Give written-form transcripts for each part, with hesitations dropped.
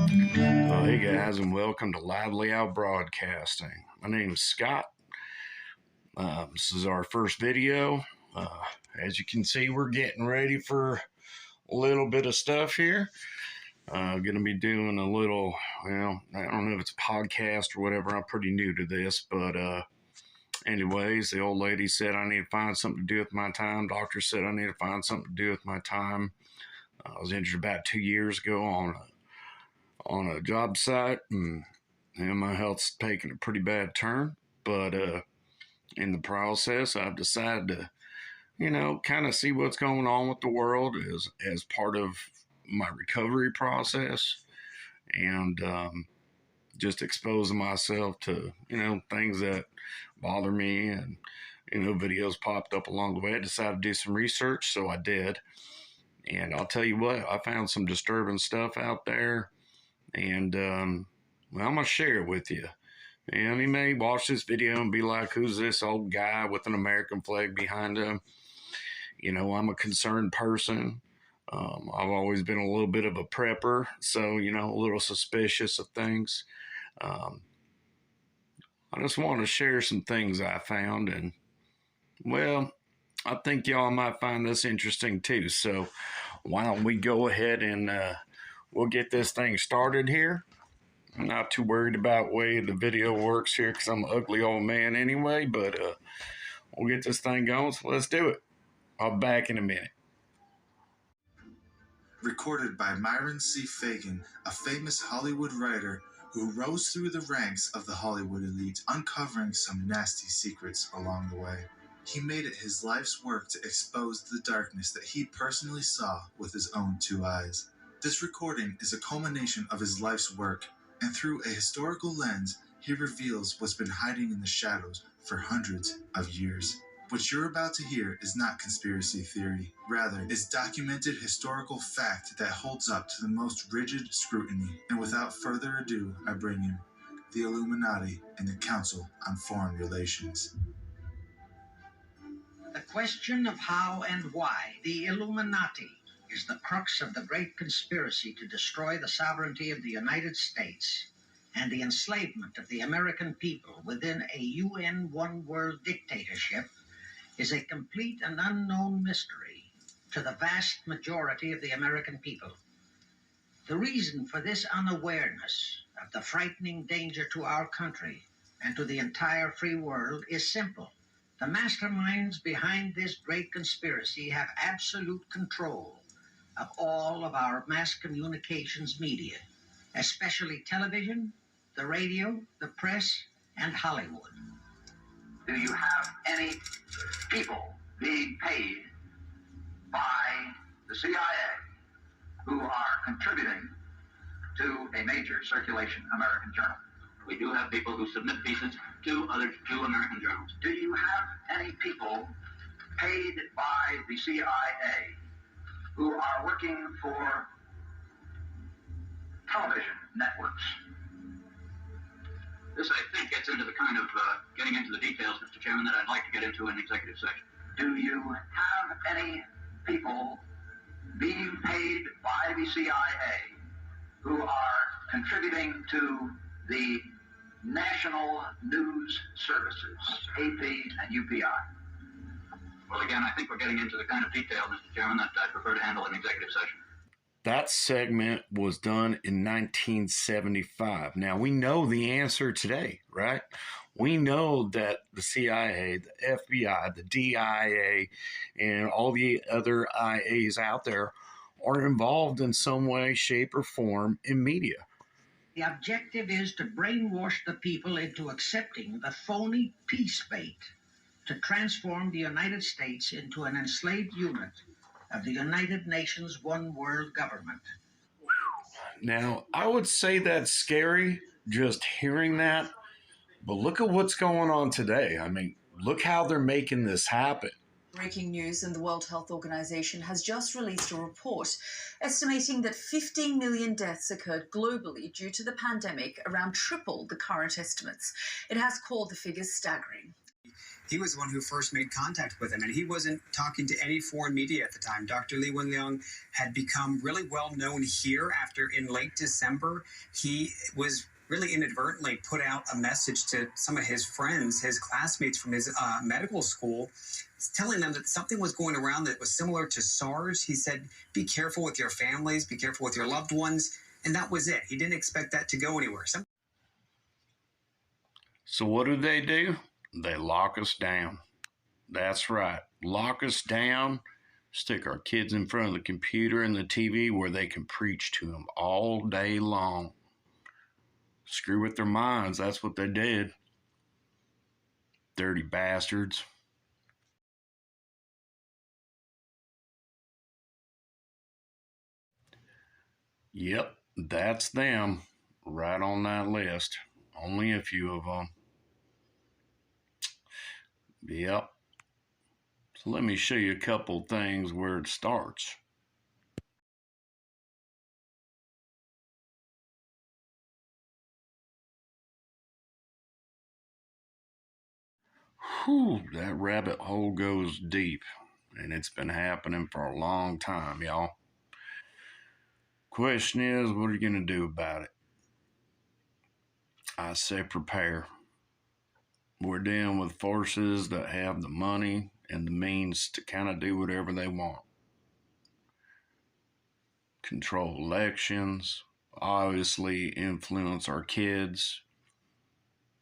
Hey guys, and welcome to Lively Out Broadcasting. My name is Scott. This is our first video. As you can see, we're getting ready for a little bit of stuff here. Going to be doing a little, well, I don't know if it's a podcast or whatever. I'm pretty new to this, but anyways, the old lady said I need to find something to do with my time. Doctor said I need to find something to do with my time. I was injured about 2 years ago on a job site, and my health's taken a pretty bad turn. But in the process, I've decided to, kind of see what's going on with the world as part of my recovery process, and just exposing myself to, things that bother me, and videos popped up along the way. I decided to do some research, so I did. And I'll tell you what, I found some disturbing stuff out there. And, well, I'm going to share it with you. And you may watch this video and be like, who's this old guy with an American flag behind him? I'm a concerned person. I've always been a little bit of a prepper, so, a little suspicious of things. I just want to share some things I found, and, well, I think y'all might find this interesting too. So why don't we go ahead and we'll get this thing started here. I'm not too worried about the way the video works here because I'm an ugly old man anyway, but we'll get this thing going, so let's do it. I'll be back in a minute. Recorded by Myron C. Fagan, a famous Hollywood writer who rose through the ranks of the Hollywood elite, uncovering some nasty secrets along the way. He made it his life's work to expose the darkness that he personally saw with his own 2 eyes. This recording is a culmination of his life's work, and through a historical lens, he reveals what's been hiding in the shadows for hundreds of years. What you're about to hear is not conspiracy theory. Rather, it's documented historical fact that holds up to the most rigid scrutiny. And without further ado, I bring you the Illuminati and the Council on Foreign Relations. The question of how and why the Illuminati is the crux of the great conspiracy to destroy the sovereignty of the United States and the enslavement of the American people within a UN one-world dictatorship is a complete and unknown mystery to the vast majority of the American people. The reason for this unawareness of the frightening danger to our country and to the entire free world is simple. The masterminds behind this great conspiracy have absolute control of all of our mass communications media, especially television, the radio, the press, and Hollywood. Do you have any people being paid by the CIA who are contributing to a major circulation American journal? We do have people who submit pieces to two American journals. Do you have any people paid by the CIA who are working for television networks? This, I think, gets into the kind of getting into the details, Mr. Chairman, that I'd like to get into in executive session. Do you have any people being paid by the CIA who are contributing to the National News Services, AP and UPI? Well, again, I think we're getting into the kind of detail, Mr. Chairman, that I prefer to handle in executive session. That segment was done in 1975. Now, we know the answer today, right? We know that the CIA, the FBI, the DIA, and all the other IAs out there are involved in some way, shape, or form in media. The objective is to brainwash the people into accepting the phony peace bait to transform the United States into an enslaved unit of the United Nations one world government. Now, I would say that's scary just hearing that, but look at what's going on today. I mean, look how they're making this happen. Breaking news, and the World Health Organization has just released a report estimating that 15 million deaths occurred globally due to the pandemic, around triple the current estimates. It has called the figures staggering. He was the one who first made contact with him, and he wasn't talking to any foreign media at the time. Dr. Li Wenliang had become really well known here after, in late December, he was really inadvertently put out a message to some of his friends, his classmates from his medical school, telling them that something was going around that was similar to SARS. He said, be careful with your families, be careful with your loved ones, and that was it. He didn't expect that to go anywhere. So what do? They lock us down. That's right. Lock us down, stick our kids in front of the computer and the TV where they can preach to them all day long. Screw with their minds. That's what they did. Dirty bastards. Yep, that's them. Right on that list. Only a few of them. Yep. So let me show you a couple things where it starts. Whew, that rabbit hole goes deep, and it's been happening for a long time, y'all. Question is, what are you going to do about it? I say prepare. We're dealing with forces that have the money and the means to kind of do whatever they want. Control elections, obviously influence our kids.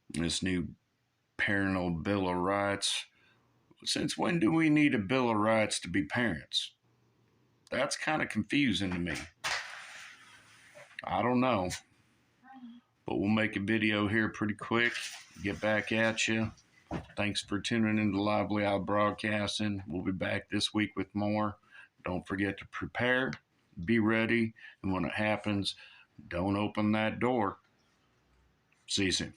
This new parental Bill of Rights. Since when do we need a Bill of Rights to be parents? That's kind of confusing to me. I don't know. But we'll make a video here pretty quick. Get back at you. Thanks for tuning in to Lively Out Broadcasting. We'll be back this week with more. Don't forget to prepare, be ready, and when it happens, don't open that door. See you soon.